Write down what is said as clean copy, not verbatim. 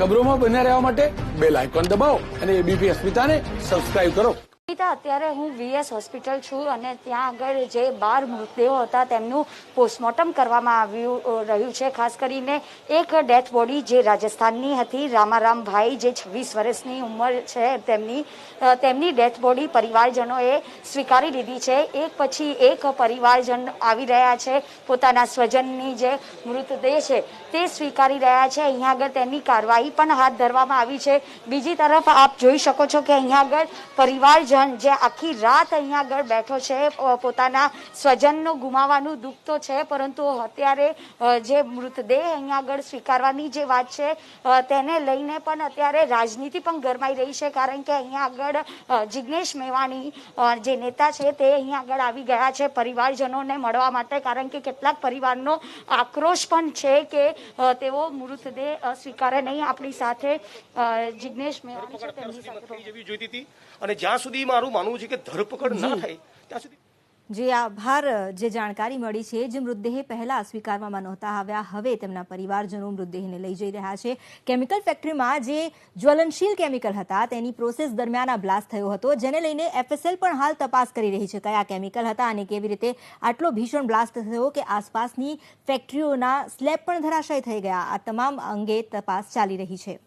ખબરોમાં બન્યા રહેવા માટે બેલ આઇકોન દબાવો અને એબીપી અસ્મિતાને સબસ્ક્રાઇબ કરો। અત્યારે હું વીએસ હોસ્પિટલ છું અને ત્યાં આગળ જે 12 મૃતદેહો હતા તેમનું પોસ્ટમોર્ટમ કરવામાં રહ્યું છે। ખાસ કરીને એક ડેથ બોડી જે રાજસ્થાનની હતી, રામારામભાઈ, જે 26 વર્ષની ઉંમર છે તેમની ડેથ બોડી પરિવારજનોએ સ્વીકારી લીધી છે। એક પછી એક પરિવારજન આવી રહ્યા છે, પોતાના સ્વજનની જે મૃતદેહ છે તે સ્વીકારી રહ્યા છે। અહીંયા આગળ તેની કાર્યવાહી પણ હાથ ધરવામાં આવી છે। બીજી તરફ આપ જોઈ શકો છો કે અહીંયા આગળ પરિવારજન જે આખી રાત અહીંયા આગળ બેઠો છે, પોતાના સ્વજનનો ગુમાવવાનું દુઃખ તો છે, પરંતુ અત્યારે જે મૃતદેહ અહીંયા આગળ સ્વીકારવાની જે વાત છે તેને લઈને પણ અત્યારે રાજનીતિ પણ ગરમાઈ રહી છે। કારણ કે અહીંયા આગળ જિગ્નેશ મેવાણી જે નેતા છે તે અહીંયા આગળ આવી ગયા છે પરિવારજનોને મળવા માટે, કારણ કે કેટલાક પરિવારનો આક્રોશ પણ છે કે તેઓ મૃતદેહ સ્વીકારે નહીં। આપણી સાથે જિગ્નેશ મેવાણી છે, તેમની સાથે અને જ્યાં સુધી મારું માનવું છે કે ધરપકડ ના થાય ત્યાં સુધી જે આભાર। જે જાણકારી મળી છે, જે મૃતદેહ પહેલા સ્વીકારવામાં નહોતા આવ્યા, હવે તેમના પરિવારજનો મૃતદેહને લઈ જઈ રહ્યા છે। કેમિકલ ફેક્ટરીમાં જે જ્વલનશીલ કેમિકલ હતા તેની પ્રોસેસ દરમિયાન આ બ્લાસ્ટ થયો હતો, જેને લઈને એફએસએલ પણ હાલ તપાસ કરી રહી છે કયા કેમિકલ હતા અને કેવી રીતે આટલો ભીષણ બ્લાસ્ટ થયો કે આસપાસની ફેક્ટરીઓના સ્લેબ પણ ધરાશાયી થઈ ગયા। આ તમામ અંગે તપાસ ચાલી રહી છે।